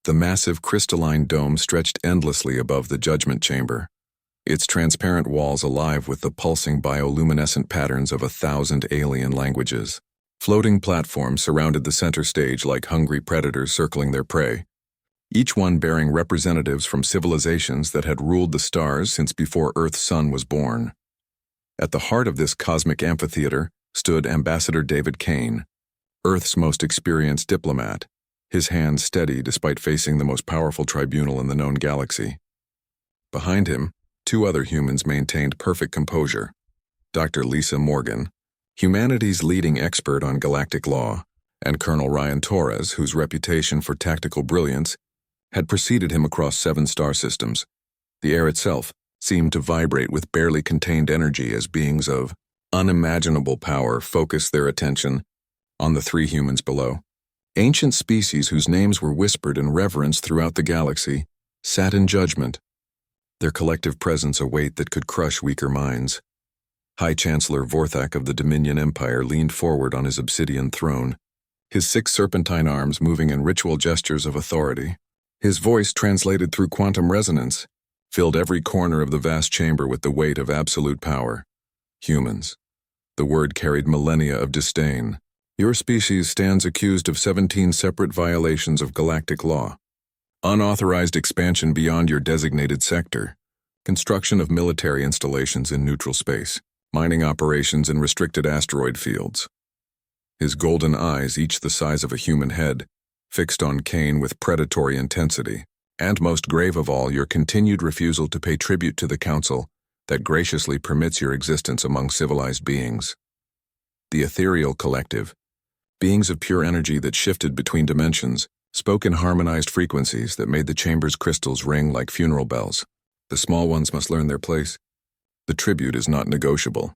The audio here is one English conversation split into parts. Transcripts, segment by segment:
The massive crystalline dome stretched endlessly above the judgment chamber, its transparent walls alive with the pulsing bioluminescent patterns of 1,000 alien languages. Floating platforms surrounded the center stage like hungry predators circling their prey, each one bearing representatives from civilizations that had ruled the stars since before Earth's sun was born. At the heart of this cosmic amphitheater stood Ambassador David Kane, Earth's most experienced diplomat, his hands steady despite facing the most powerful tribunal in the known galaxy. Behind him, 2 other humans maintained perfect composure. Dr. Lisa Morgan, humanity's leading expert on galactic law, and Colonel Ryan Torres, whose reputation for tactical brilliance had preceded him across 7 star systems. The air itself seemed to vibrate with barely contained energy as beings of unimaginable power focused their attention on the 3 humans below. Ancient species whose names were whispered in reverence throughout the galaxy sat in judgment, their collective presence a weight that could crush weaker minds. High Chancellor Vorthak of the Dominion Empire leaned forward on his obsidian throne, his 6 serpentine arms moving in ritual gestures of authority. His voice, translated through quantum resonance, filled every corner of the vast chamber with the weight of absolute power. Humans. The word carried millennia of disdain. Your species stands accused of 17 separate violations of galactic law. Unauthorized expansion beyond your designated sector, construction of military installations in neutral space, mining operations in restricted asteroid fields. His golden eyes, each the size of a human head, fixed on Kane with predatory intensity, and most grave of all, your continued refusal to pay tribute to the Council that graciously permits your existence among civilized beings. The ethereal collective, beings of pure energy that shifted between dimensions, spoke in harmonized frequencies that made the chamber's crystals ring like funeral bells. The small ones must learn their place. The tribute is not negotiable.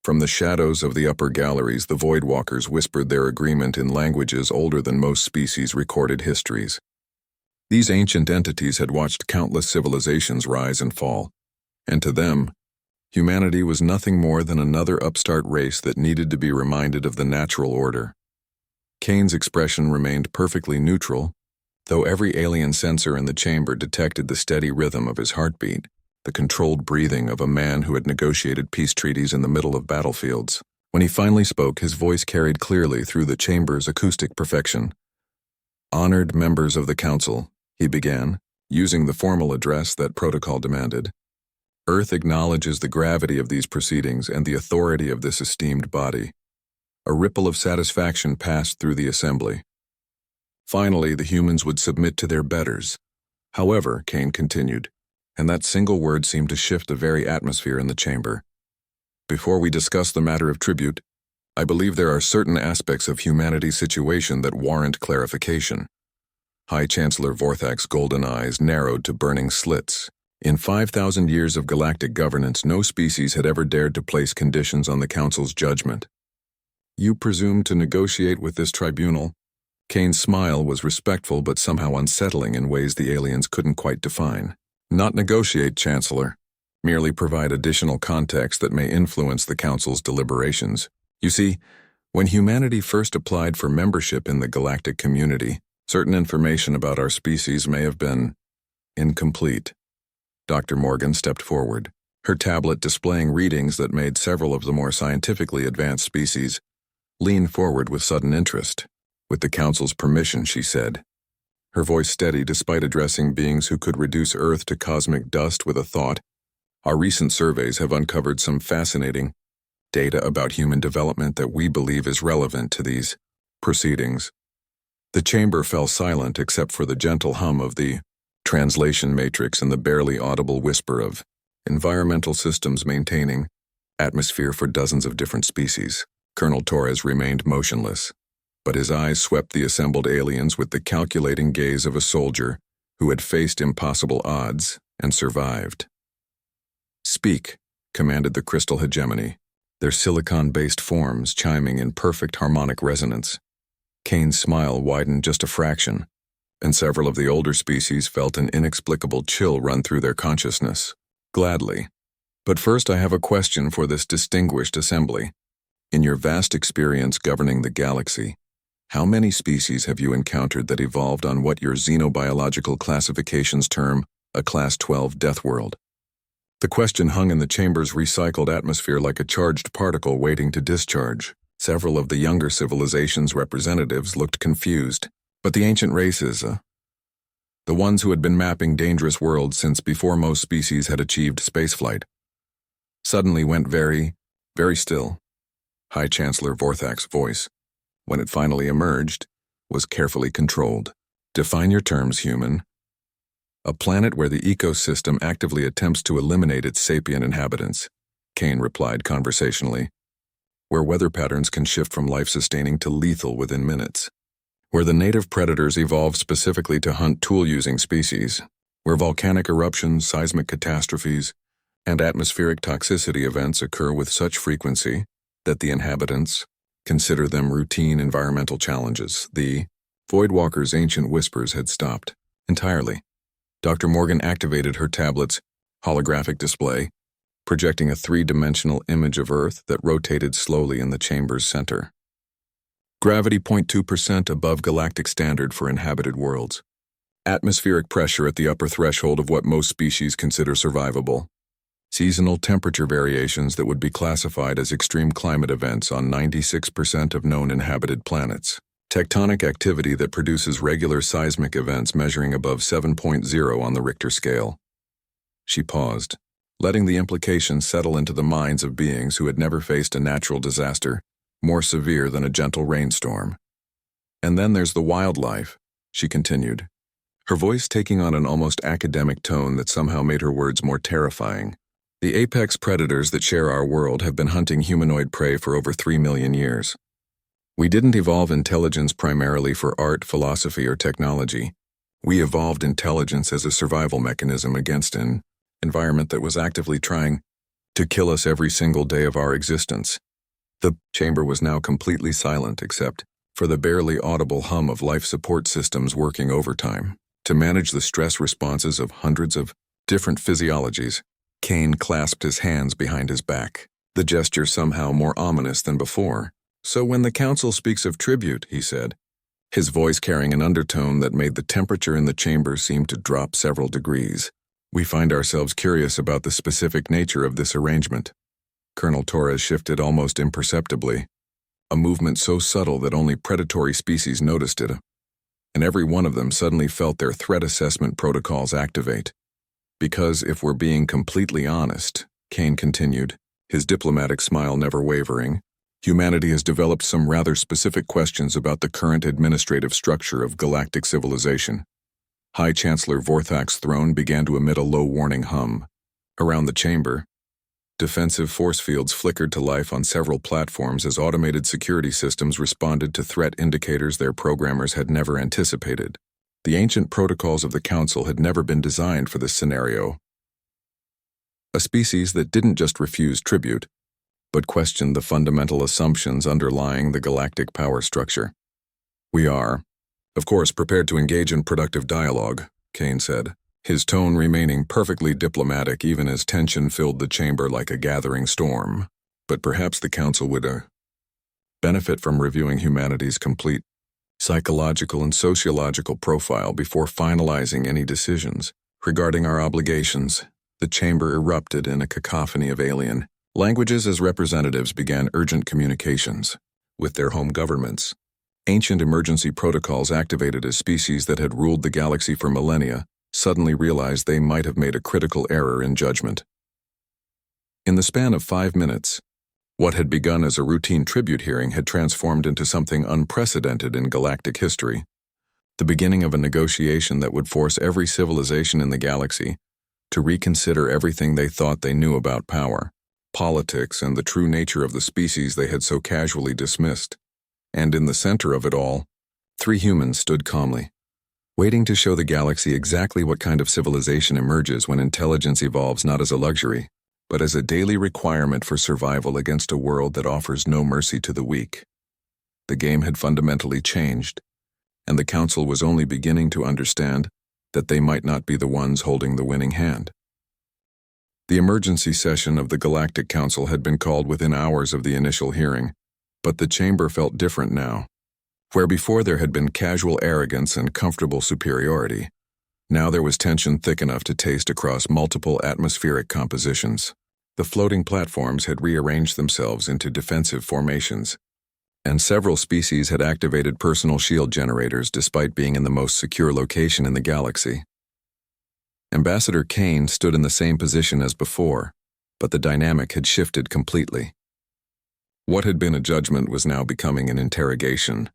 From the shadows of the upper galleries, the Voidwalkers whispered their agreement in languages older than most species' recorded histories. These ancient entities had watched countless civilizations rise and fall, and to them, humanity was nothing more than another upstart race that needed to be reminded of the natural order. Kane's expression remained perfectly neutral, though every alien sensor in the chamber detected the steady rhythm of his heartbeat, the controlled breathing of a man who had negotiated peace treaties in the middle of battlefields. When he finally spoke, his voice carried clearly through the chamber's acoustic perfection. "Honored members of the Council," he began, using the formal address that protocol demanded. "Earth acknowledges the gravity of these proceedings and the authority of this esteemed body." A ripple of satisfaction passed through the assembly. Finally, the humans would submit to their betters. However, Kane continued, and that single word seemed to shift the very atmosphere in the chamber. "Before we discuss the matter of tribute, I believe there are certain aspects of humanity's situation that warrant clarification." High Chancellor Vorthak's golden eyes narrowed to burning slits. In 5,000 years of galactic governance, no species had ever dared to place conditions on the Council's judgment. "You presume to negotiate with this tribunal?" Kane's smile was respectful but somehow unsettling in ways the aliens couldn't quite define. "Not negotiate, Chancellor. Merely provide additional context that may influence the Council's deliberations. You see, when humanity first applied for membership in the galactic community, certain information about our species may have been incomplete." Dr. Morgan stepped forward, her tablet displaying readings that made several of the more scientifically advanced species lean forward with sudden interest. "With the Council's permission," she said, her voice steady despite addressing beings who could reduce Earth to cosmic dust with a thought, "Our recent surveys have uncovered some fascinating data about human development that we believe is relevant to these proceedings." The chamber fell silent except for the gentle hum of the translation matrix and the barely audible whisper of environmental systems maintaining atmosphere for dozens of different species. Colonel Torres remained motionless, but his eyes swept the assembled aliens with the calculating gaze of a soldier who had faced impossible odds and survived. "Speak," commanded the crystal hegemony, their silicon-based forms chiming in perfect harmonic resonance. Kane's smile widened just a fraction, and several of the older species felt an inexplicable chill run through their consciousness. "Gladly. But first I have a question for this distinguished assembly. In your vast experience governing the galaxy, How many species have you encountered that evolved on what your xenobiological classifications term a Class 12 death world? The question hung in the chamber's recycled atmosphere like a charged particle waiting to discharge. Several of the younger civilizations' representatives looked confused, but the ancient races, the ones who had been mapping dangerous worlds since before most species had achieved spaceflight, suddenly went very, very still. High Chancellor Vorthak's voice, when it finally emerged, was carefully controlled. Define your terms, human. A planet where the ecosystem actively attempts to eliminate its sapient inhabitants, Kane replied conversationally. Where weather patterns can shift from life-sustaining to lethal within minutes. Where the native predators evolve specifically to hunt tool-using species. Where volcanic eruptions, seismic catastrophes, and atmospheric toxicity events occur with such frequency that the inhabitants consider them routine environmental challenges. The Voidwalker's ancient whispers had stopped entirely. Dr. Morgan activated her tablet's holographic display, projecting a three-dimensional image of Earth that rotated slowly in the chamber's center. Gravity 0.2% above galactic standard for inhabited worlds. Atmospheric pressure at the upper threshold of what most species consider survivable. Seasonal temperature variations that would be classified as extreme climate events on 96% of known inhabited planets. Tectonic activity that produces regular seismic events measuring above 7.0 on the Richter scale. She paused, letting the implications settle into the minds of beings who had never faced a natural disaster more severe than a gentle rainstorm. And then there's the wildlife, she continued, her voice taking on an almost academic tone that somehow made her words more terrifying. The apex predators that share our world have been hunting humanoid prey for over 3 million years. We didn't evolve intelligence primarily for art, philosophy, or technology. We evolved intelligence as a survival mechanism against an environment that was actively trying to kill us every single day of our existence. The chamber was now completely silent except for the barely audible hum of life support systems working overtime to manage the stress responses of hundreds of different physiologies. Kane clasped his hands behind his back, the gesture somehow more ominous than before. So when the council speaks of tribute, he said, his voice carrying an undertone that made the temperature in the chamber seem to drop several degrees, we find ourselves curious about the specific nature of this arrangement. Colonel Torres shifted almost imperceptibly, a movement so subtle that only predatory species noticed it, and every one of them suddenly felt their threat assessment protocols activate. Because if we're being completely honest, Kane continued, his diplomatic smile never wavering, humanity has developed some rather specific questions about the current administrative structure of galactic civilization. High Chancellor Vorthak's throne began to emit a low warning hum. Around the chamber, defensive force fields flickered to life on several platforms as automated security systems responded to threat indicators their programmers had never anticipated. The ancient protocols of the Council had never been designed for this scenario. A species that didn't just refuse tribute, but questioned the fundamental assumptions underlying the galactic power structure. We are, of course, prepared to engage in productive dialogue, Kane said, his tone remaining perfectly diplomatic even as tension filled the chamber like a gathering storm. But perhaps the Council would benefit from reviewing humanity's complete psychological and sociological profile before finalizing any decisions. Regarding our obligations, the chamber erupted in a cacophony of alien languages as representatives began urgent communications with their home governments. Ancient emergency protocols activated as species that had ruled the galaxy for millennia suddenly realized they might have made a critical error in judgment. In the span of 5 minutes, what had begun as a routine tribute hearing had transformed into something unprecedented in galactic history, the beginning of a negotiation that would force every civilization in the galaxy to reconsider everything they thought they knew about power, politics, and the true nature of the species they had so casually dismissed. And in the center of it all, 3 humans stood calmly, waiting to show the galaxy exactly what kind of civilization emerges when intelligence evolves not as a luxury, but as a daily requirement for survival against a world that offers no mercy to the weak. The game had fundamentally changed, and the Council was only beginning to understand that they might not be the ones holding the winning hand. The emergency session of the Galactic Council had been called within hours of the initial hearing, but the chamber felt different now. Where before there had been casual arrogance and comfortable superiority, now there was tension thick enough to taste across multiple atmospheric compositions. The floating platforms had rearranged themselves into defensive formations, and several species had activated personal shield generators despite being in the most secure location in the galaxy. Ambassador Kane stood in the same position as before, but the dynamic had shifted completely. What had been a judgment was now becoming an interrogation,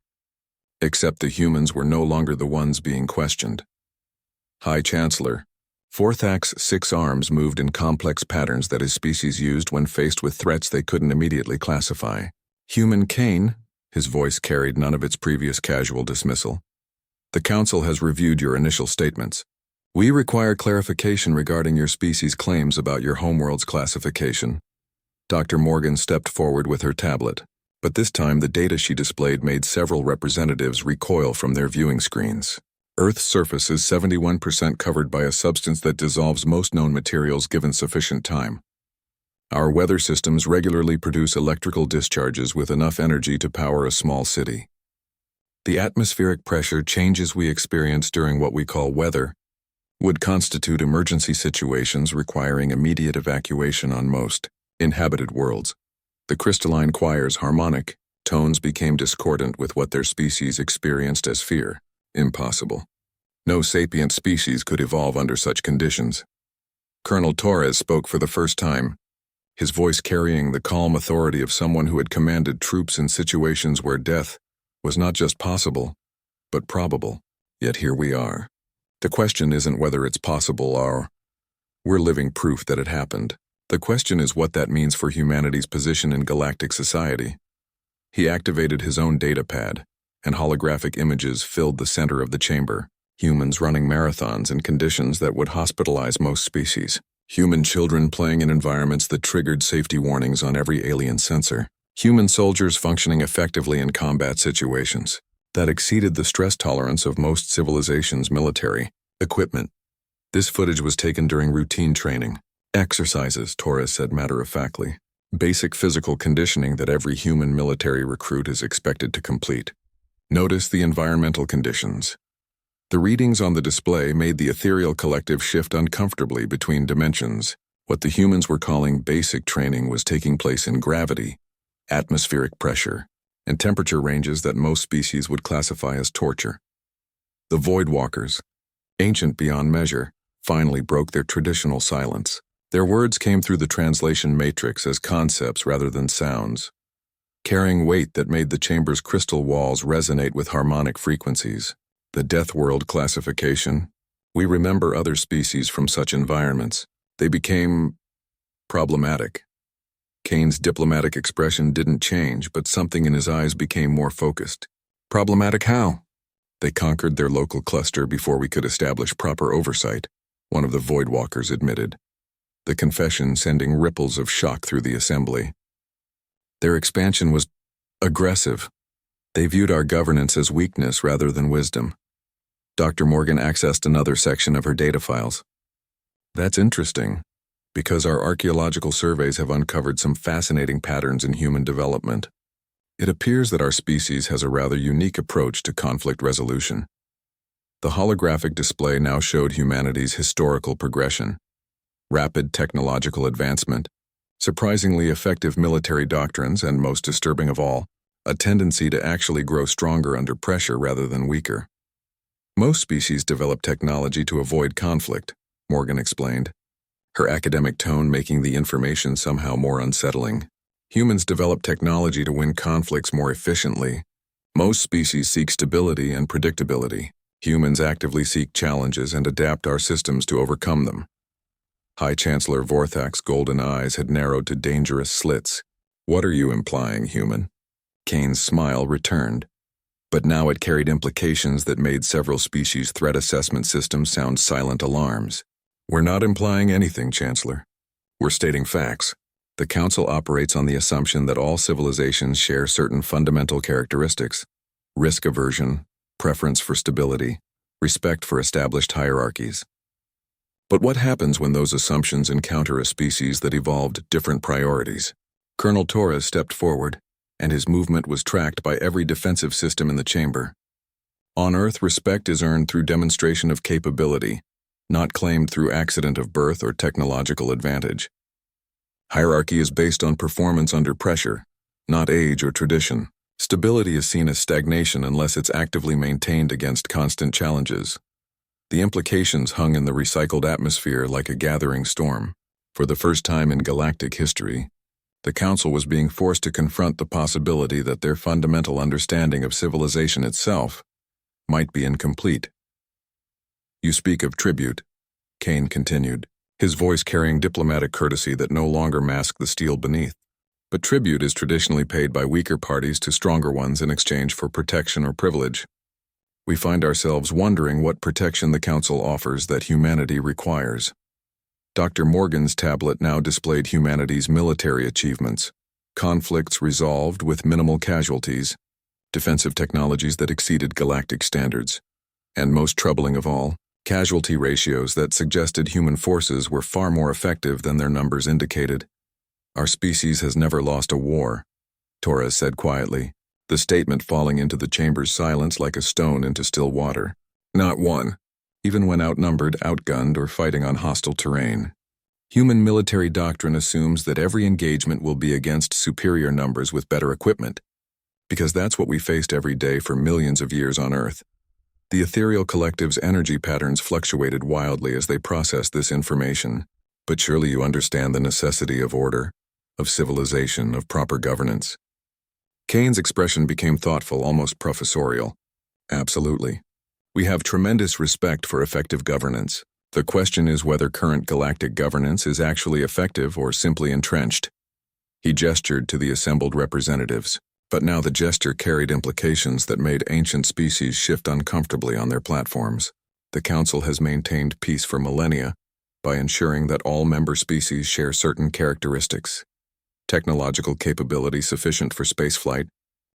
except the humans were no longer the ones being questioned. High Chancellor, Vorthak's 6 arms moved in complex patterns that his species used when faced with threats they couldn't immediately classify. Human Kane, his voice carried none of its previous casual dismissal. The Council has reviewed your initial statements. We require clarification regarding your species' claims about your homeworld's classification. Dr. Morgan stepped forward with her tablet, but this time the data she displayed made several representatives recoil from their viewing screens. Earth's surface is 71% covered by a substance that dissolves most known materials given sufficient time. Our weather systems regularly produce electrical discharges with enough energy to power a small city. The atmospheric pressure changes we experience during what we call weather would constitute emergency situations requiring immediate evacuation on most inhabited worlds. The crystalline choir's harmonic tones became discordant with what their species experienced as fear. Impossible. No sapient species could evolve under such conditions. Colonel Torres spoke for the first time, his voice carrying the calm authority of someone who had commanded troops in situations where death was not just possible, but probable. Yet here we are. The question isn't whether it's possible or we're living proof that it happened. The question is what that means for humanity's position in galactic society. He activated his own data pad, and holographic images filled the center of the chamber. Humans running marathons in conditions that would hospitalize most species. Human children playing in environments that triggered safety warnings on every alien sensor. Human soldiers functioning effectively in combat situations that exceeded the stress tolerance of most civilizations' military equipment. This footage was taken during routine training. Exercises, Torres said matter-of-factly. Basic physical conditioning that every human military recruit is expected to complete. Notice the environmental conditions. The readings on the display made the ethereal collective shift uncomfortably between dimensions. What the humans were calling basic training was taking place in gravity, atmospheric pressure, and temperature ranges that most species would classify as torture. The Voidwalkers, ancient beyond measure, finally broke their traditional silence. Their words came through the translation matrix as concepts rather than sounds, carrying weight that made the chamber's crystal walls resonate with harmonic frequencies. The Death World classification. We remember other species from such environments. They became problematic. Kane's diplomatic expression didn't change, but something in his eyes became more focused. Problematic how? They conquered their local cluster before we could establish proper oversight, one of the Voidwalkers admitted, the confession sending ripples of shock through the assembly. Their expansion was aggressive. They viewed our governance as weakness rather than wisdom. Dr. Morgan accessed another section of her data files. That's interesting, because our archaeological surveys have uncovered some fascinating patterns in human development. It appears that our species has a rather unique approach to conflict resolution. The holographic display now showed humanity's historical progression, rapid technological advancement, surprisingly effective military doctrines, and most disturbing of all, a tendency to actually grow stronger under pressure rather than weaker. Most species develop technology to avoid conflict, Morgan explained, her academic tone making the information somehow more unsettling. Humans develop technology to win conflicts more efficiently. Most species seek stability and predictability. Humans actively seek challenges and adapt our systems to overcome them. High Chancellor Vorthak's golden eyes had narrowed to dangerous slits. What are you implying, human? Kane's smile returned, but now it carried implications that made several species' threat assessment systems sound silent alarms. We're not implying anything, Chancellor. We're stating facts. The Council operates on the assumption that all civilizations share certain fundamental characteristics: risk aversion, preference for stability, respect for established hierarchies. But what happens when those assumptions encounter a species that evolved different priorities? Colonel Torres stepped forward, and his movement was tracked by every defensive system in the chamber. On Earth, respect is earned through demonstration of capability, not claimed through accident of birth or technological advantage. Hierarchy is based on performance under pressure, not age or tradition. Stability is seen as stagnation unless it's actively maintained against constant challenges. The implications hung in the recycled atmosphere like a gathering storm. For the first time in galactic history, the Council was being forced to confront the possibility that their fundamental understanding of civilization itself might be incomplete. "You speak of tribute," Kane continued, his voice carrying diplomatic courtesy that no longer masked the steel beneath. "But tribute is traditionally paid by weaker parties to stronger ones in exchange for protection or privilege. We find ourselves wondering what protection the Council offers that humanity requires." Dr. Morgan's tablet now displayed humanity's military achievements, conflicts resolved with minimal casualties, defensive technologies that exceeded galactic standards, and most troubling of all, casualty ratios that suggested human forces were far more effective than their numbers indicated. "Our species has never lost a war," Torres said quietly, the statement falling into the chamber's silence like a stone into still water. "Not one, even when outnumbered, outgunned, or fighting on hostile terrain. Human military doctrine assumes that every engagement will be against superior numbers with better equipment, because that's what we faced every day for millions of years on Earth." The ethereal collective's energy patterns fluctuated wildly as they processed this information. "But surely you understand the necessity of order, of civilization, of proper governance." Kane's expression became thoughtful, almost professorial. "Absolutely. We have tremendous respect for effective governance. The question is whether current galactic governance is actually effective or simply entrenched." He gestured to the assembled representatives, but now the gesture carried implications that made ancient species shift uncomfortably on their platforms. "The Council has maintained peace for millennia by ensuring that all member species share certain characteristics: technological capability sufficient for spaceflight,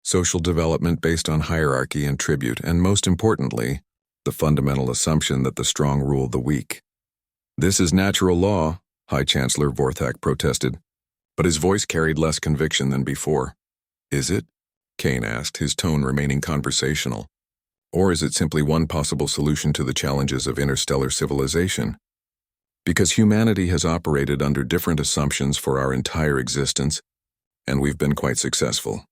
social development based on hierarchy and tribute, and most importantly, the fundamental assumption that the strong rule the weak." "This is natural law," High Chancellor Vorthak protested, but his voice carried less conviction than before. "Is it?" Kane asked, his tone remaining conversational. "Or is it simply one possible solution to the challenges of interstellar civilization? Because humanity has operated under different assumptions for our entire existence, and we've been quite successful."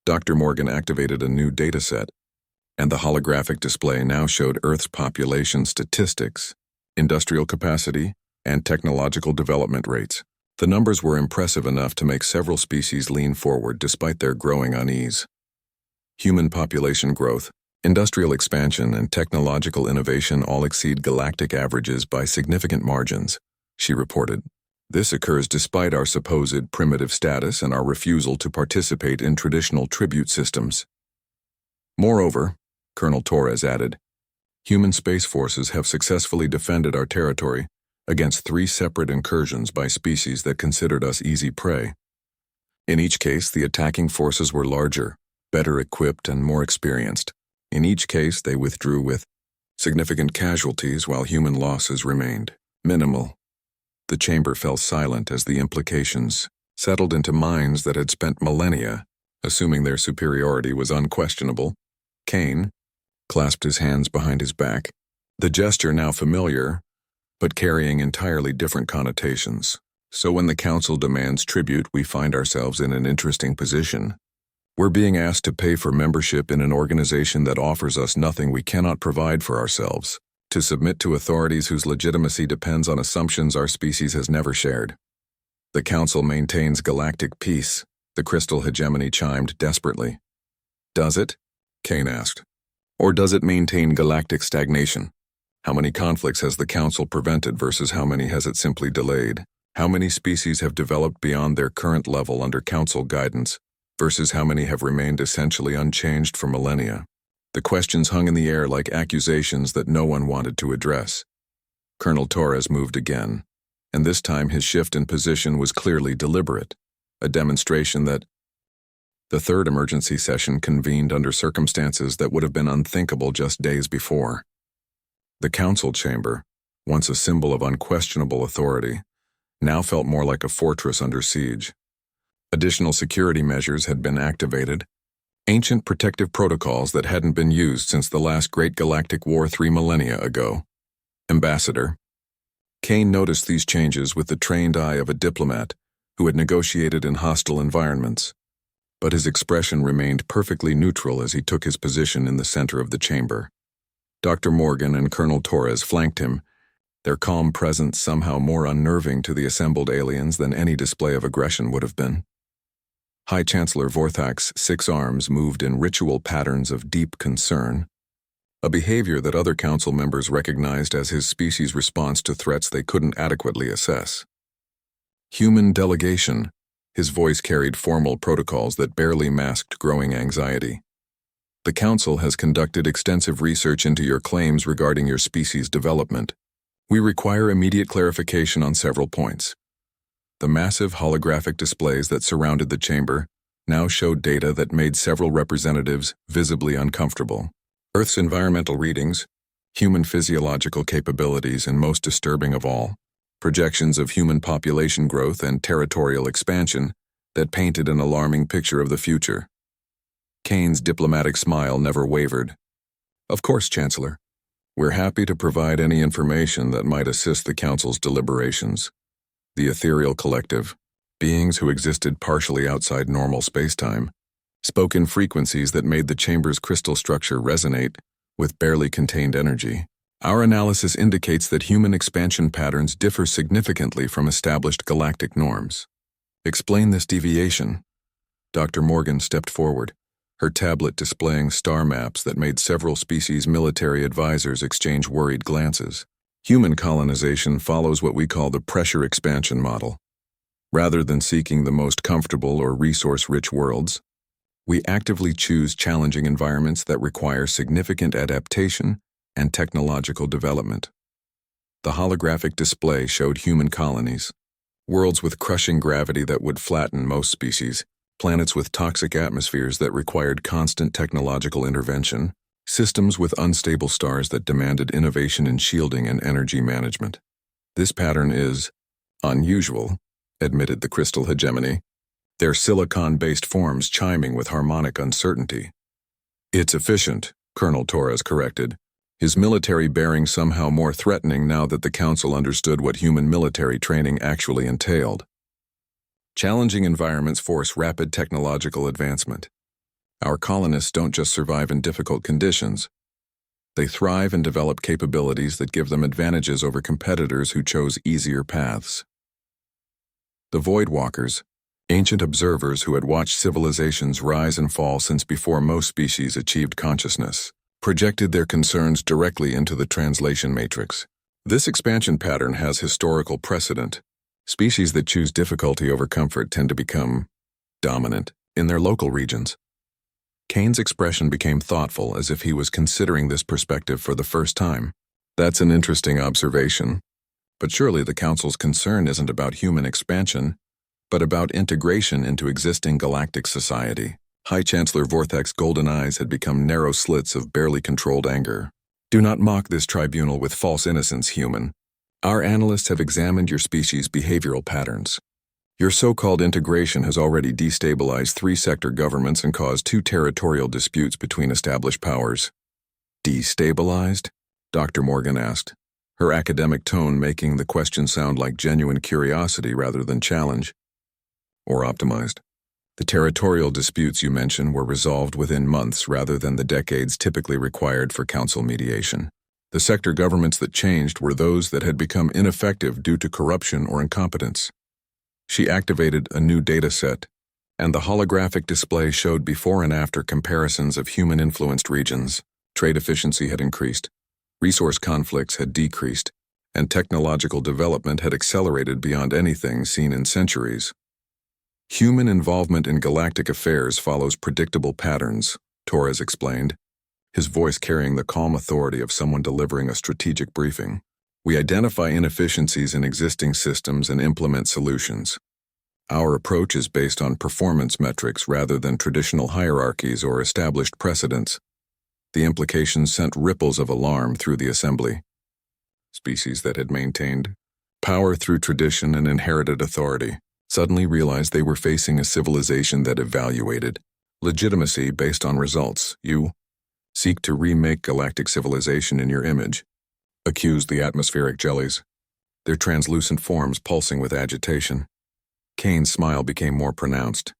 Dr. Morgan activated a new dataset, and the holographic display now showed Earth's population statistics, industrial capacity, and technological development rates. The numbers were impressive enough to make several species lean forward despite their growing unease. Human population growth, industrial expansion, and technological innovation all exceed galactic averages by significant margins, she reported. "This occurs despite our supposed primitive status and our refusal to participate in traditional tribute systems. Moreover," Colonel Torres added, "human space forces have successfully defended our territory against 3 separate incursions by species that considered us easy prey. In each case, the attacking forces were larger, better equipped, and more experienced. In each case, they withdrew with significant casualties while human losses remained minimal." The chamber fell silent as the implications settled into minds that had spent millennia assuming their superiority was unquestionable. Kane clasped his hands behind his back, the gesture now familiar, but carrying entirely different connotations. "So when the Council demands tribute, we find ourselves in an interesting position. We're being asked to pay for membership in an organization that offers us nothing we cannot provide for ourselves, to submit to authorities whose legitimacy depends on assumptions our species has never shared. The Council maintains galactic peace," the crystal hegemony chimed desperately. "Does it?" Kane asked. "Or does it maintain galactic stagnation? How many conflicts has the Council prevented versus how many has it simply delayed? How many species have developed beyond their current level under Council guidance versus how many have remained essentially unchanged for millennia?" The questions hung in the air like accusations that no one wanted to address. Colonel Torres moved again, and this time his shift in position was clearly deliberate, a demonstration that the third emergency session convened under circumstances that would have been unthinkable just days before. The Council chamber, once a symbol of unquestionable authority, now felt more like a fortress under siege. Additional security measures had been activated, ancient protective protocols that hadn't been used since the last Great Galactic War 3 millennia ago. Ambassador. Kane noticed these changes with the trained eye of a diplomat who had negotiated in hostile environments, but his expression remained perfectly neutral as he took his position in the center of the chamber. Dr. Morgan and Colonel Torres flanked him, their calm presence somehow more unnerving to the assembled aliens than any display of aggression would have been. High Chancellor Vorthak's 6 arms moved in ritual patterns of deep concern, a behavior that other council members recognized as his species' response to threats they couldn't adequately assess. Human delegation. His voice carried formal protocols that barely masked growing anxiety. The Council has conducted extensive research into your claims regarding your species' development. We require immediate clarification on several points. The massive holographic displays that surrounded the chamber now showed data that made several representatives visibly uncomfortable. Earth's environmental readings, human physiological capabilities, and most disturbing of all, projections of human population growth and territorial expansion that painted an alarming picture of the future. Kane's diplomatic smile never wavered. Of course, Chancellor. We're happy to provide any information that might assist the Council's deliberations. The ethereal collective, beings who existed partially outside normal spacetime, spoke in frequencies that made the chamber's crystal structure resonate with barely contained energy. Our analysis indicates that human expansion patterns differ significantly from established galactic norms. Explain this deviation. Dr. Morgan stepped forward, her tablet displaying star maps that made several species' military advisors exchange worried glances. Human colonization follows what we call the pressure expansion model. Rather than seeking the most comfortable or resource-rich worlds, we actively choose challenging environments that require significant adaptation and technological development. The holographic display showed human colonies, worlds with crushing gravity that would flatten most species, planets with toxic atmospheres that required constant technological intervention, systems with unstable stars that demanded innovation in shielding and energy management. This pattern is unusual, admitted the crystal hegemony, their silicon-based forms chiming with harmonic uncertainty. It's efficient, Colonel Torres corrected, his military bearing somehow more threatening now that the Council understood what human military training actually entailed. Challenging environments force rapid technological advancement. Our colonists don't just survive in difficult conditions. They thrive and develop capabilities that give them advantages over competitors who chose easier paths. The Void Walkers, ancient observers who had watched civilizations rise and fall since before most species achieved consciousness, projected their concerns directly into the translation matrix. This expansion pattern has historical precedent. Species that choose difficulty over comfort tend to become dominant in their local regions. Kane's expression became thoughtful, as if he was considering this perspective for the first time. That's an interesting observation. But surely the Council's concern isn't about human expansion, but about integration into existing galactic society. High Chancellor Vorthak's golden eyes had become narrow slits of barely controlled anger. Do not mock this tribunal with false innocence, human. Our analysts have examined your species' behavioral patterns. Your so-called integration has already destabilized 3 sector governments and caused 2 territorial disputes between established powers. Destabilized? Dr. Morgan asked, her academic tone making the question sound like genuine curiosity rather than challenge. Or optimized. The territorial disputes you mention were resolved within months rather than the decades typically required for council mediation. The sector governments that changed were those that had become ineffective due to corruption or incompetence. She activated a new data set, and the holographic display showed before and after comparisons of human-influenced regions. Trade efficiency had increased, resource conflicts had decreased, and technological development had accelerated beyond anything seen in centuries. Human involvement in galactic affairs follows predictable patterns, Torres explained, his voice carrying the calm authority of someone delivering a strategic briefing. We identify inefficiencies in existing systems and implement solutions. Our approach is based on performance metrics rather than traditional hierarchies or established precedents. The implications sent ripples of alarm through the assembly. Species that had maintained power through tradition and inherited authority suddenly realized they were facing a civilization that evaluated legitimacy based on results. You seek to remake galactic civilization in your image, accused the atmospheric jellies, their translucent forms pulsing with agitation. Kane's smile became more pronounced,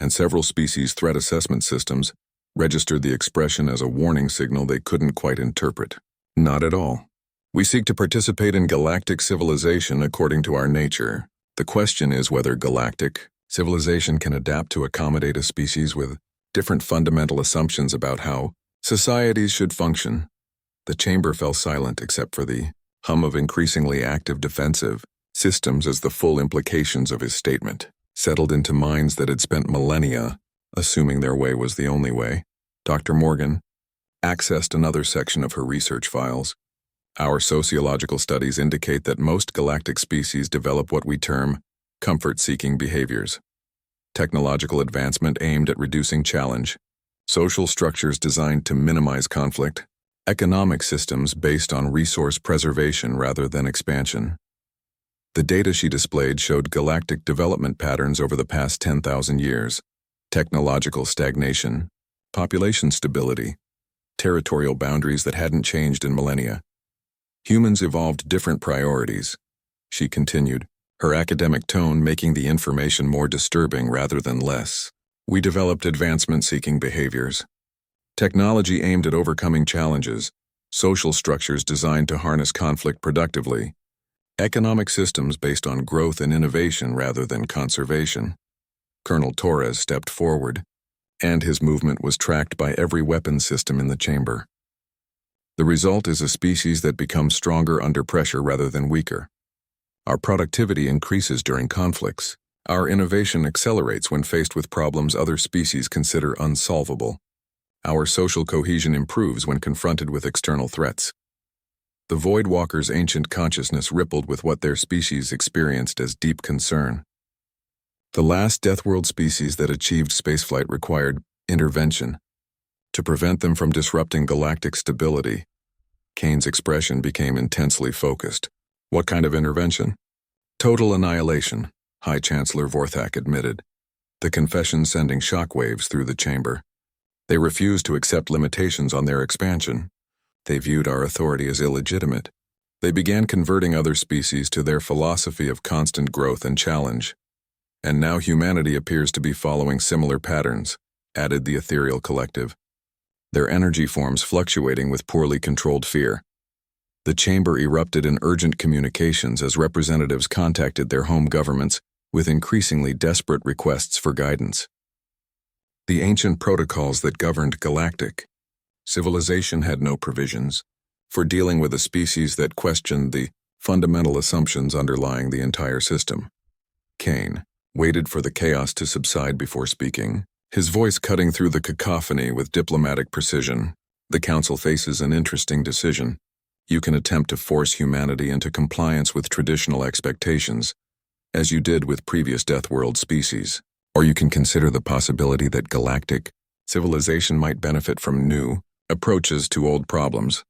and several species' threat assessment systems registered the expression as a warning signal they couldn't quite interpret. Not at all. We seek to participate in galactic civilization according to our nature. The question is whether galactic civilization can adapt to accommodate a species with different fundamental assumptions about how societies should function. The chamber fell silent except for the hum of increasingly active defensive systems as the full implications of his statement settled into minds that had spent millennia assuming their way was the only way. Dr. Morgan accessed another section of her research files. Our sociological studies indicate that most galactic species develop what we term comfort-seeking behaviors. Technological advancement aimed at reducing challenge, social structures designed to minimize conflict, economic systems based on resource preservation rather than expansion. The data she displayed showed galactic development patterns over the past 10,000 years: technological stagnation, population stability, territorial boundaries that hadn't changed in millennia. Humans evolved different priorities, she continued, her academic tone making the information more disturbing rather than less. We developed advancement-seeking behaviors. Technology aimed at overcoming challenges, social structures designed to harness conflict productively, economic systems based on growth and innovation rather than conservation. Colonel Torres stepped forward, and his movement was tracked by every weapons system in the chamber. The result is a species that becomes stronger under pressure rather than weaker. Our productivity increases during conflicts. Our innovation accelerates when faced with problems other species consider unsolvable. Our social cohesion improves when confronted with external threats. The Voidwalkers' ancient consciousness rippled with what their species experienced as deep concern. The last Deathworld species that achieved spaceflight required intervention to prevent them from disrupting galactic stability. Kane's expression became intensely focused. What kind of intervention? Total annihilation, High Chancellor Vorthak admitted, the confession sending shockwaves through the chamber. They refused to accept limitations on their expansion. They viewed our authority as illegitimate. They began converting other species to their philosophy of constant growth and challenge. And now humanity appears to be following similar patterns, added the ethereal collective, their energy forms fluctuating with poorly controlled fear. The chamber erupted in urgent communications as representatives contacted their home governments with increasingly desperate requests for guidance. The ancient protocols that governed galactic civilization had no provisions for dealing with a species that questioned the fundamental assumptions underlying the entire system. Kane waited for the chaos to subside before speaking, his voice cutting through the cacophony with diplomatic precision. The Council faces an interesting decision. You can attempt to force humanity into compliance with traditional expectations, as you did with previous Deathworld species, or you can consider the possibility that galactic civilization might benefit from new approaches to old problems.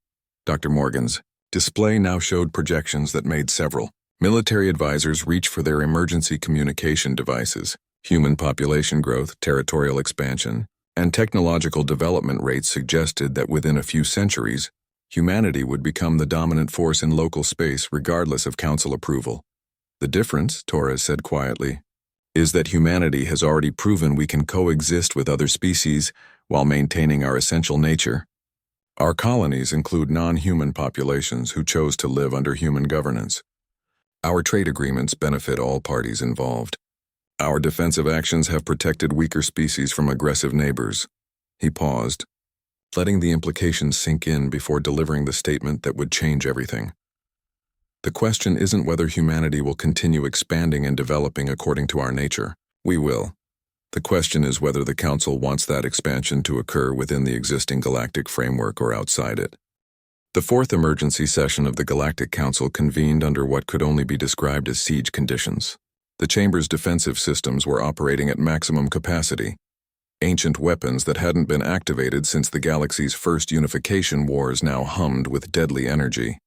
Dr. Morgan's display now showed projections that made several military advisors reach for their emergency communication devices. Human population growth, territorial expansion, and technological development rates suggested that within a few centuries, humanity would become the dominant force in local space regardless of Council approval. The difference, Torres said quietly, is that humanity has already proven we can coexist with other species while maintaining our essential nature. Our colonies include non-human populations who chose to live under human governance. Our trade agreements benefit all parties involved. Our defensive actions have protected weaker species from aggressive neighbors. He paused, letting the implications sink in before delivering the statement that would change everything. The question isn't whether humanity will continue expanding and developing according to our nature. We will. The question is whether the Council wants that expansion to occur within the existing galactic framework or outside it. The fourth emergency session of the Galactic Council convened under what could only be described as siege conditions. The chamber's defensive systems were operating at maximum capacity. Ancient weapons that hadn't been activated since the galaxy's first unification wars now hummed with deadly energy.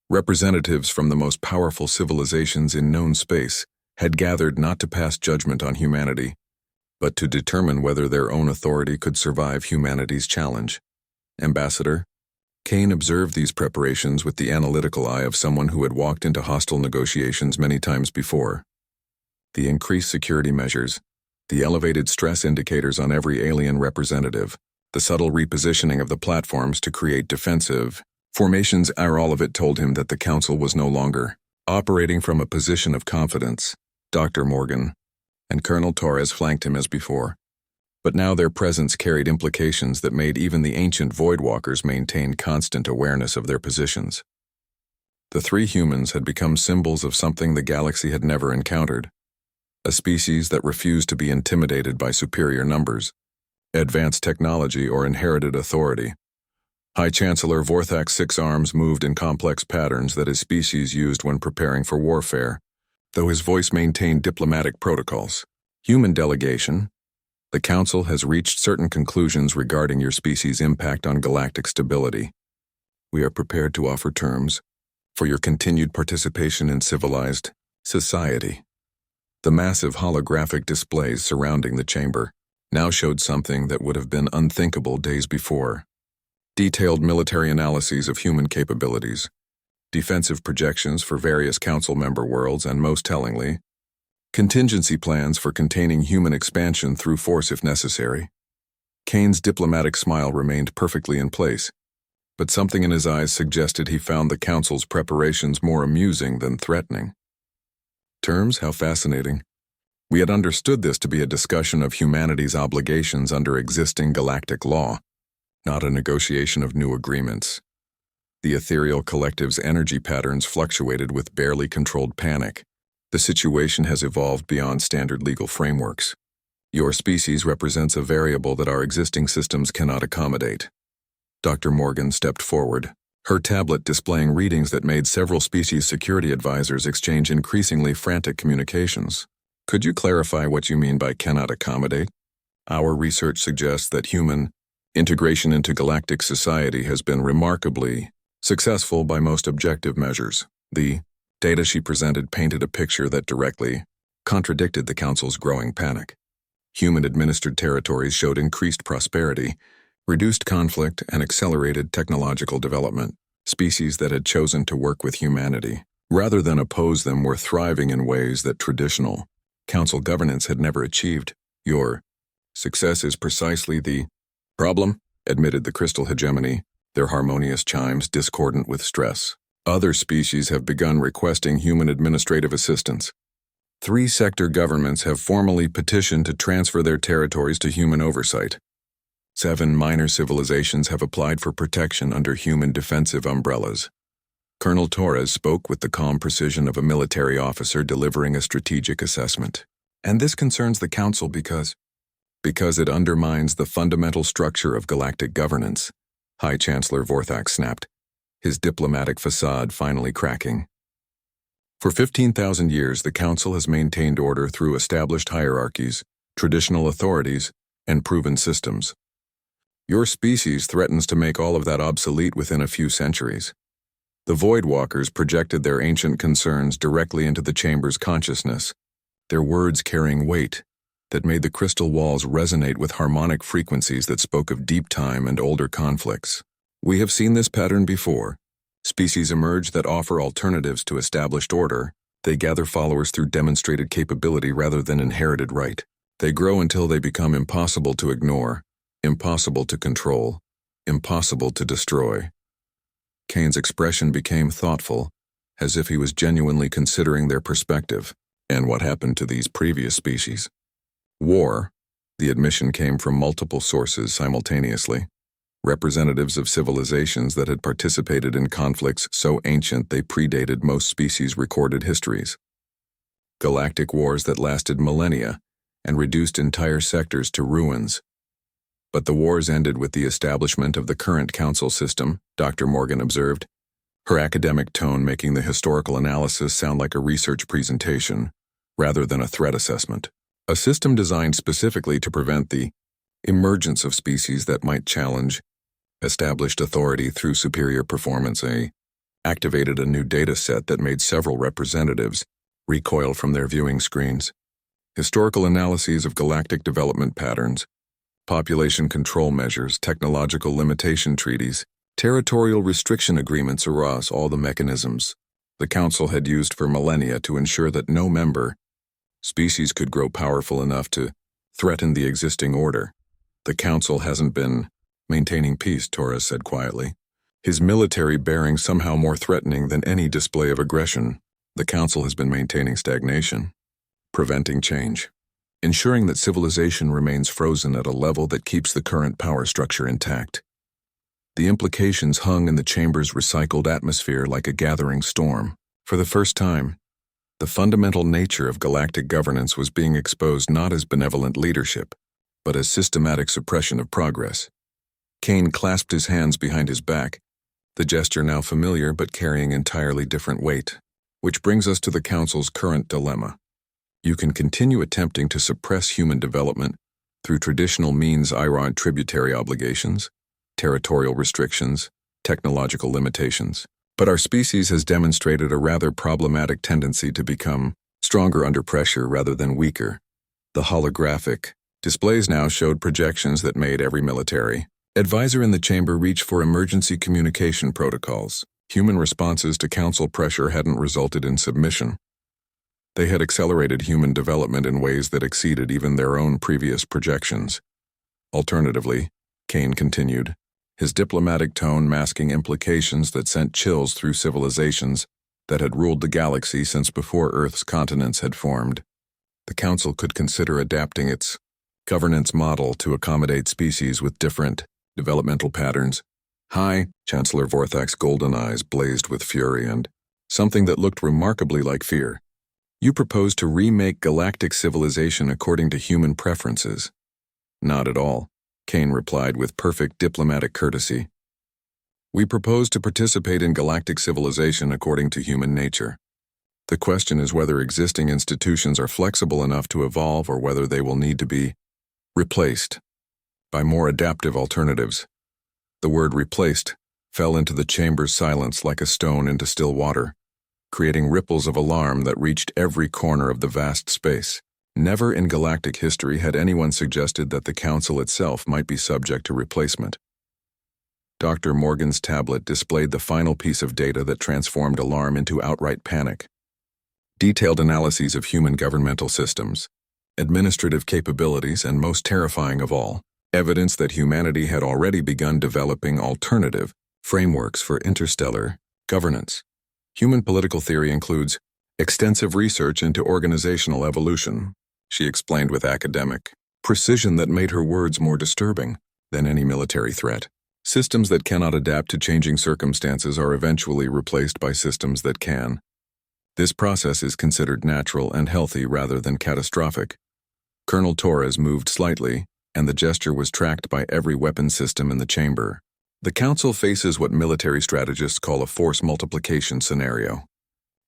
Representatives from the most powerful civilizations in known space had gathered not to pass judgment on humanity, but to determine whether their own authority could survive humanity's challenge. Ambassador, Kane observed these preparations with the analytical eye of someone who had walked into hostile negotiations many times before. The increased security measures, the elevated stress indicators on every alien representative, the subtle repositioning of the platforms to create defensive formations, all of it told him that the Council was no longer operating from a position of confidence. Dr. Morgan and Colonel Torres flanked him as before, but now their presence carried implications that made even the ancient Voidwalkers maintain constant awareness of their positions. The three humans had become symbols of something the galaxy had never encountered, a species that refused to be intimidated by superior numbers, advanced technology, or inherited authority. High Chancellor Vorthak's 6 arms moved in complex patterns that his species used when preparing for warfare, though his voice maintained diplomatic protocols. Human delegation. The Council has reached certain conclusions regarding your species' impact on galactic stability. We are prepared to offer terms for your continued participation in civilized society. The massive holographic displays surrounding the chamber now showed something that would have been unthinkable days before. Detailed military analyses of human capabilities, defensive projections for various Council member worlds, and most tellingly, contingency plans for containing human expansion through force if necessary. Kane's diplomatic smile remained perfectly in place, but something in his eyes suggested he found the Council's preparations more amusing than threatening. Terms? How fascinating. We had understood this to be a discussion of humanity's obligations under existing galactic law, not a negotiation of new agreements. The ethereal collective's energy patterns fluctuated with barely controlled panic. The situation has evolved beyond standard legal frameworks. Your species represents a variable that our existing systems cannot accommodate. Dr. Morgan stepped forward, her tablet displaying readings that made several species security advisors exchange increasingly frantic communications. Could you clarify what you mean by cannot accommodate? Our research suggests that human integration into galactic society has been remarkably successful by most objective measures. The data she presented painted a picture that directly contradicted the Council's growing panic. Human-administered territories showed increased prosperity, reduced conflict, and accelerated technological development. Species that had chosen to work with humanity, rather than oppose them, were thriving in ways that traditional Council governance had never achieved. Your success is precisely the problem, admitted the crystal hegemony, their harmonious chimes discordant with stress. Other species have begun requesting human administrative assistance. 3 sector governments have formally petitioned to transfer their territories to human oversight. 7 minor civilizations have applied for protection under human defensive umbrellas. Colonel Torres spoke with the calm precision of a military officer delivering a strategic assessment. And this concerns the Council because it undermines the fundamental structure of galactic governance, High Chancellor Vorthak snapped, his diplomatic facade finally cracking. For 15,000 years, the Council has maintained order through established hierarchies, traditional authorities, and proven systems. Your species threatens to make all of that obsolete within a few centuries. The Voidwalkers projected their ancient concerns directly into the chamber's consciousness, their words carrying weight that made the crystal walls resonate with harmonic frequencies that spoke of deep time and older conflicts. We have seen this pattern before. Species emerge that offer alternatives to established order. They gather followers through demonstrated capability rather than inherited right. They grow until they become impossible to ignore, impossible to control, impossible to destroy. Kane's expression became thoughtful, as if he was genuinely considering their perspective and what happened to these previous species. War. The admission came from multiple sources simultaneously. Representatives of civilizations that had participated in conflicts so ancient they predated most species' recorded histories. Galactic wars that lasted millennia and reduced entire sectors to ruins. But the wars ended with the establishment of the current Council system, Dr. Morgan observed, her academic tone making the historical analysis sound like a research presentation, rather than a threat assessment. A system designed specifically to prevent the emergence of species that might challenge established authority through superior performance. Activated a new data set that made several representatives recoil from their viewing screens. Historical analyses of galactic development patterns, population control measures, technological limitation treaties, territorial restriction agreements across all the mechanisms the Council had used for millennia to ensure that no member species could grow powerful enough to threaten the existing order. The Council hasn't been maintaining peace, Torres said quietly, his military bearing somehow more threatening than any display of aggression. The Council has been maintaining stagnation, preventing change, ensuring that civilization remains frozen at a level that keeps the current power structure intact. The implications hung in the chamber's recycled atmosphere like a gathering storm. For the first time, the fundamental nature of galactic governance was being exposed not as benevolent leadership, but as systematic suppression of progress. Kane clasped his hands behind his back, the gesture now familiar but carrying entirely different weight. Which brings us to the Council's current dilemma. You can continue attempting to suppress human development through traditional means, i.e. tributary obligations, territorial restrictions, technological limitations. But our species has demonstrated a rather problematic tendency to become stronger under pressure rather than weaker. The holographic displays now showed projections that made every military advisor in the chamber reach for emergency communication protocols. Human responses to Council pressure hadn't resulted in submission. They had accelerated human development in ways that exceeded even their own previous projections. Alternatively, Kane continued, his diplomatic tone masking implications that sent chills through civilizations that had ruled the galaxy since before Earth's continents had formed. The Council could consider adapting its governance model to accommodate species with different developmental patterns. Hi, Chancellor Vorthak's golden eyes blazed with fury and something that looked remarkably like fear. You propose to remake galactic civilization according to human preferences. Not at all, Kane replied with perfect diplomatic courtesy. We propose to participate in galactic civilization according to human nature. The question is whether existing institutions are flexible enough to evolve or whether they will need to be replaced by more adaptive alternatives. The word replaced fell into the chamber's silence like a stone into still water, creating ripples of alarm that reached every corner of the vast space. Never in galactic history had anyone suggested that the Council itself might be subject to replacement. Dr. Morgan's tablet displayed the final piece of data that transformed alarm into outright panic. Detailed analyses of human governmental systems, administrative capabilities, and most terrifying of all, evidence that humanity had already begun developing alternative frameworks for interstellar governance. Human political theory includes extensive research into organizational evolution, she explained with academic precision that made her words more disturbing than any military threat. Systems that cannot adapt to changing circumstances are eventually replaced by systems that can. This process is considered natural and healthy rather than catastrophic. Colonel Torres moved slightly, and the gesture was tracked by every weapon system in the chamber. The Council faces what military strategists call a force multiplication scenario.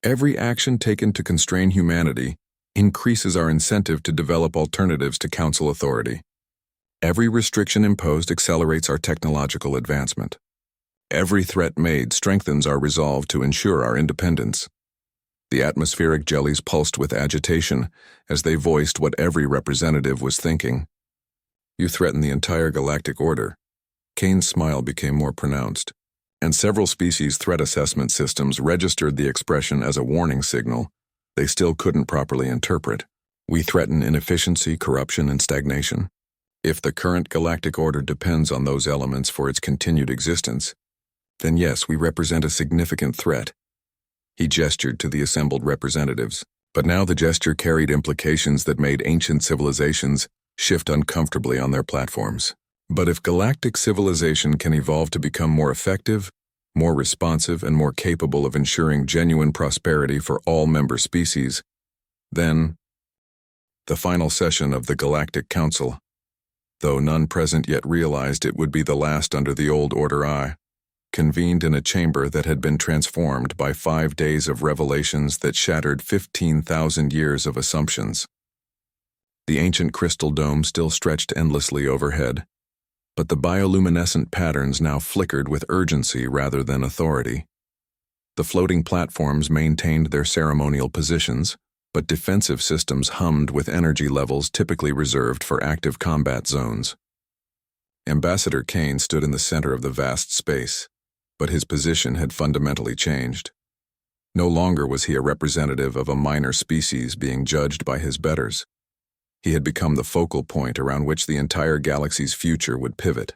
Every action taken to constrain humanity increases our incentive to develop alternatives to Council authority. Every restriction imposed accelerates our technological advancement. Every threat made strengthens our resolve to ensure our independence. The atmospheric jellies pulsed with agitation as they voiced what every representative was thinking. You threaten the entire galactic order. Kane's smile became more pronounced, and several species threat assessment systems registered the expression as a warning signal they still couldn't properly interpret. We threaten inefficiency, corruption, and stagnation. If the current galactic order depends on those elements for its continued existence, then yes, we represent a significant threat. He gestured to the assembled representatives, but now the gesture carried implications that made ancient civilizations shift uncomfortably on their platforms. But if galactic civilization can evolve to become more effective, more responsive, and more capable of ensuring genuine prosperity for all member species, then the final session of the Galactic Council, though none present yet realized it would be the last under the old order convened in a chamber that had been transformed by 5 days of revelations that shattered 15,000 years of assumptions. The ancient crystal dome still stretched endlessly overhead, but the bioluminescent patterns now flickered with urgency rather than authority. The floating platforms maintained their ceremonial positions, but defensive systems hummed with energy levels typically reserved for active combat zones. Ambassador Kane stood in the center of the vast space, but his position had fundamentally changed. No longer was he a representative of a minor species being judged by his betters. He had become the focal point around which the entire galaxy's future would pivot.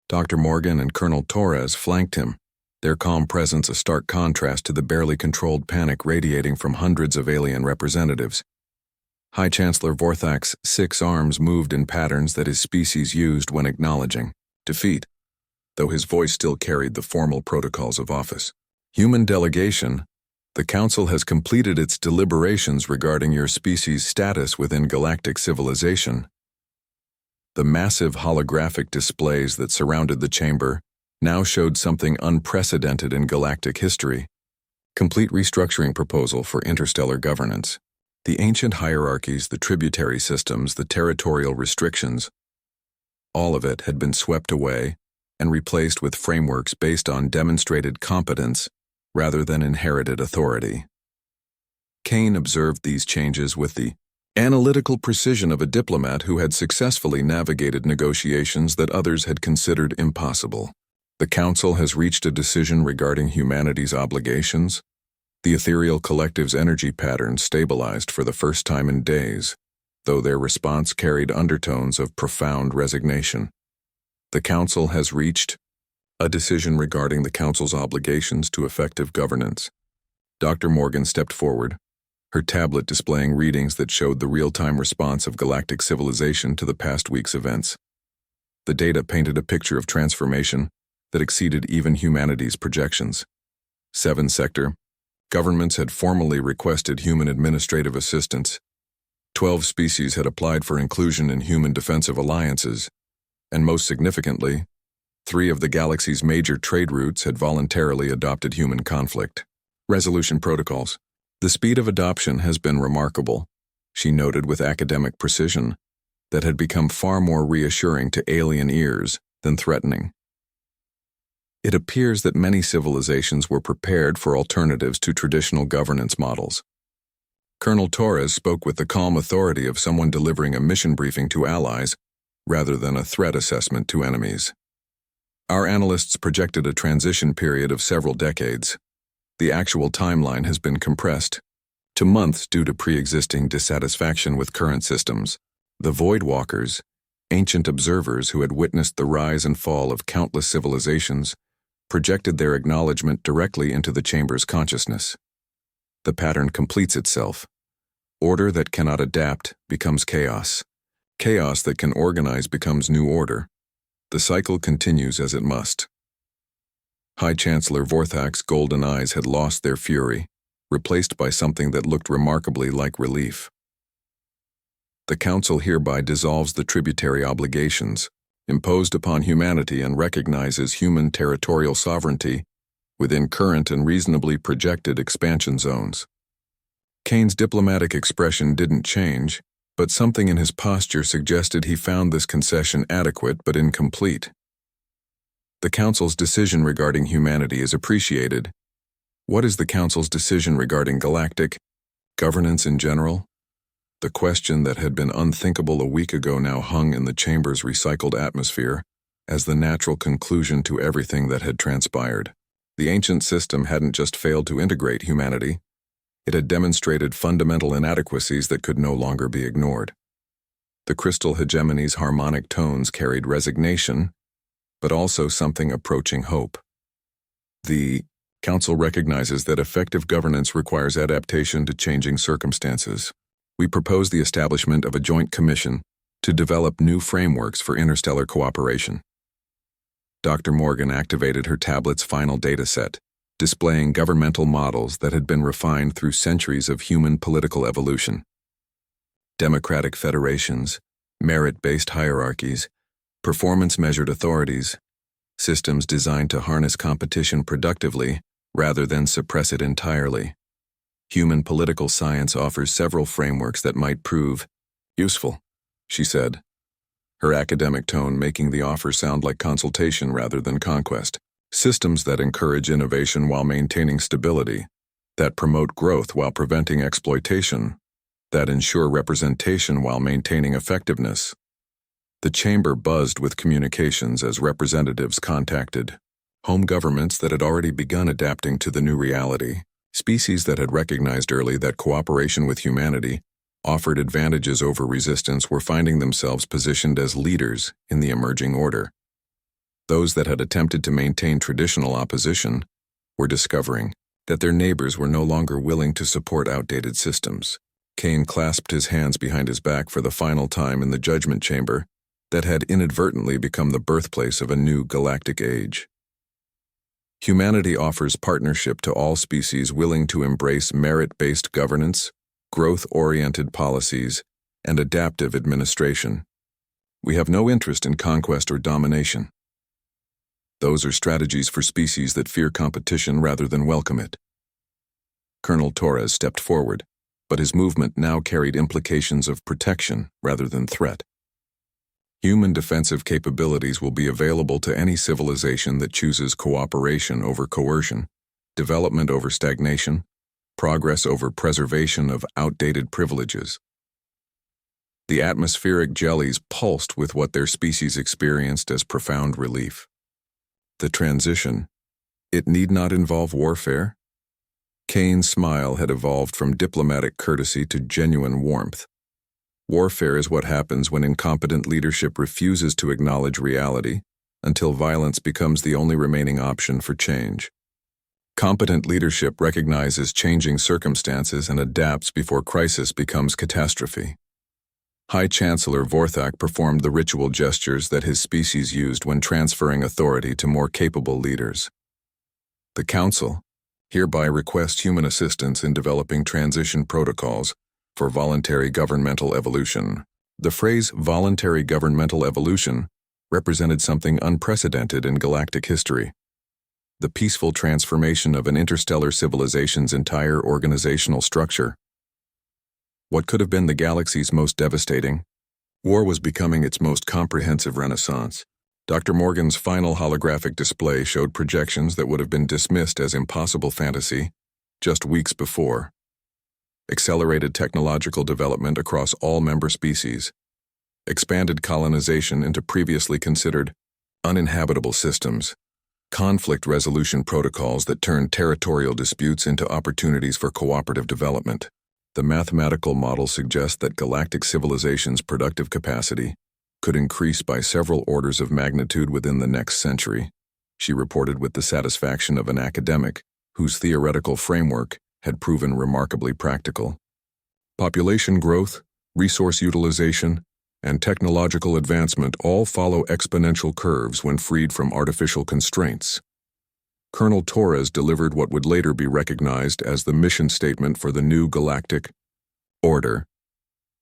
Dr. Morgan and Colonel Torres flanked him, their calm presence a stark contrast to the barely controlled panic radiating from hundreds of alien representatives. High Chancellor Vorthak's 6 arms moved in patterns that his species used when acknowledging defeat, though his voice still carried the formal protocols of office. Human delegation, the Council has completed its deliberations regarding your species' status within galactic civilization. The massive holographic displays that surrounded the chamber now showed something unprecedented in galactic history. Complete restructuring proposal for interstellar governance. The ancient hierarchies, the tributary systems, the territorial restrictions, all of it had been swept away and replaced with frameworks based on demonstrated competence rather than inherited authority. Kane observed these changes with the analytical precision of a diplomat who had successfully navigated negotiations that others had considered impossible. The Council has reached a decision regarding humanity's obligations. The ethereal collective's energy patterns stabilized for the first time in days, though their response carried undertones of profound resignation. The Council has reached a decision regarding the Council's obligations to effective governance. Dr. Morgan stepped forward, her tablet displaying readings that showed the real-time response of galactic civilization to the past week's events. The data painted a picture of transformation that exceeded even humanity's projections. 7 sector governments had formally requested human administrative assistance. 12 species had applied for inclusion in human defensive alliances, and most significantly, 3 of the galaxy's major trade routes had voluntarily adopted human conflict resolution protocols. The speed of adoption has been remarkable, she noted with academic precision, that had become far more reassuring to alien ears than threatening. It appears that many civilizations were prepared for alternatives to traditional governance models. Colonel Torres spoke with the calm authority of someone delivering a mission briefing to allies rather than a threat assessment to enemies. Our analysts projected a transition period of several decades. The actual timeline has been compressed to months due to pre-existing dissatisfaction with current systems. The Voidwalkers, ancient observers who had witnessed the rise and fall of countless civilizations, projected their acknowledgement directly into the chamber's consciousness. The pattern completes itself. Order that cannot adapt becomes chaos. Chaos that can organize becomes new order. The cycle continues as it must. High Chancellor Vorthak's golden eyes had lost their fury, replaced by something that looked remarkably like relief. The Council hereby dissolves the tributary obligations imposed upon humanity and recognizes human territorial sovereignty within current and reasonably projected expansion zones. Kane's diplomatic expression didn't change, but something in his posture suggested he found this concession adequate but incomplete. The Council's decision regarding humanity is appreciated. What is the Council's decision regarding galactic governance in general? The question that had been unthinkable a week ago now hung in the chamber's recycled atmosphere as the natural conclusion to everything that had transpired. The ancient system hadn't just failed to integrate humanity, it had demonstrated fundamental inadequacies that could no longer be ignored. The crystal hegemony's harmonic tones carried resignation, but also something approaching hope. The Council recognizes that effective governance requires adaptation to changing circumstances. We propose the establishment of a joint commission to develop new frameworks for interstellar cooperation. Dr. Morgan activated her tablet's final data set, displaying governmental models that had been refined through centuries of human political evolution. Democratic federations, merit-based hierarchies, performance-measured authorities, systems designed to harness competition productively rather than suppress it entirely. Human political science offers several frameworks that might prove useful, she said, her academic tone making the offer sound like consultation rather than conquest. Systems that encourage innovation while maintaining stability, that promote growth while preventing exploitation, that ensure representation while maintaining effectiveness. The chamber buzzed with communications as representatives contacted home governments that had already begun adapting to the new reality, species that had recognized early that cooperation with humanity offered advantages over resistance were finding themselves positioned as leaders in the emerging order. Those that had attempted to maintain traditional opposition were discovering that their neighbors were no longer willing to support outdated systems. Kane clasped his hands behind his back for the final time in the judgment chamber that had inadvertently become the birthplace of a new galactic age. Humanity offers partnership to all species willing to embrace merit-based governance, growth-oriented policies, and adaptive administration. We have no interest in conquest or domination. Those are strategies for species that fear competition rather than welcome it. Colonel Torres stepped forward, but his movement now carried implications of protection rather than threat. Human defensive capabilities will be available to any civilization that chooses cooperation over coercion, development over stagnation, progress over preservation of outdated privileges. The atmospheric jellies pulsed with what their species experienced as profound relief. The transition, it need not involve warfare? Kane's smile had evolved from diplomatic courtesy to genuine warmth. Warfare is what happens when incompetent leadership refuses to acknowledge reality until violence becomes the only remaining option for change. Competent leadership recognizes changing circumstances and adapts before crisis becomes catastrophe. High Chancellor Vorthak performed the ritual gestures that his species used when transferring authority to more capable leaders. The Council hereby requests human assistance in developing transition protocols for voluntary governmental evolution. The phrase voluntary governmental evolution represented something unprecedented in galactic history. The peaceful transformation of an interstellar civilization's entire organizational structure. What could have been the galaxy's most devastating? War was becoming its most comprehensive renaissance. Dr. Morgan's final holographic display showed projections that would have been dismissed as impossible fantasy just weeks before. Accelerated technological development across all member species, expanded colonization into previously considered uninhabitable systems, conflict resolution protocols that turned territorial disputes into opportunities for cooperative development. The mathematical model suggests that galactic civilization's productive capacity could increase by several orders of magnitude within the next century, she reported with the satisfaction of an academic whose theoretical framework had proven remarkably practical. Population growth, resource utilization, and technological advancement all follow exponential curves when freed from artificial constraints. Colonel Torres delivered what would later be recognized as the mission statement for the new galactic order.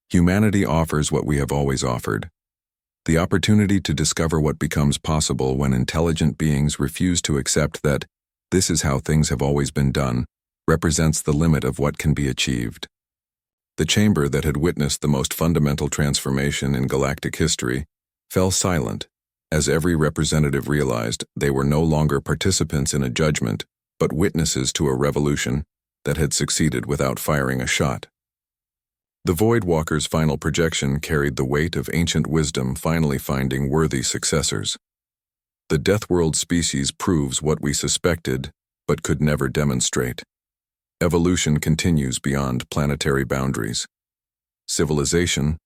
Humanity offers what we have always offered: the opportunity to discover what becomes possible when intelligent beings refuse to accept that this is how things have always been done, represents the limit of what can be achieved. The chamber that had witnessed the most fundamental transformation in galactic history fell silent as every representative realized they were no longer participants in a judgment, but witnesses to a revolution that had succeeded without firing a shot. The Voidwalker's final projection carried the weight of ancient wisdom finally finding worthy successors. The Deathworld species proves what we suspected, but could never demonstrate. Evolution continues beyond planetary boundaries. Civilization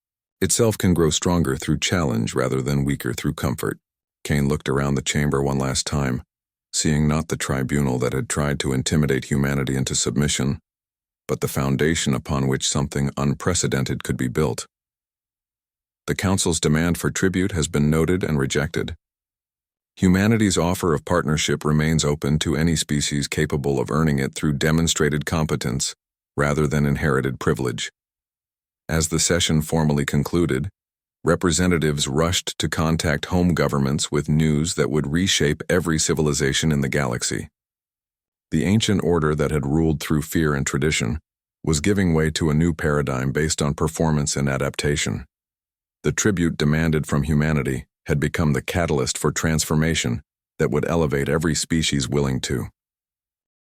itself can grow stronger through challenge rather than weaker through comfort. Kane looked around the chamber one last time, seeing not the tribunal that had tried to intimidate humanity into submission, but the foundation upon which something unprecedented could be built. The Council's demand for tribute has been noted and rejected. Humanity's offer of partnership remains open to any species capable of earning it through demonstrated competence rather than inherited privilege. As the session formally concluded, representatives rushed to contact home governments with news that would reshape every civilization in the galaxy. The ancient order that had ruled through fear and tradition was giving way to a new paradigm based on performance and adaptation. The tribute demanded from humanity had become the catalyst for transformation that would elevate every species willing to.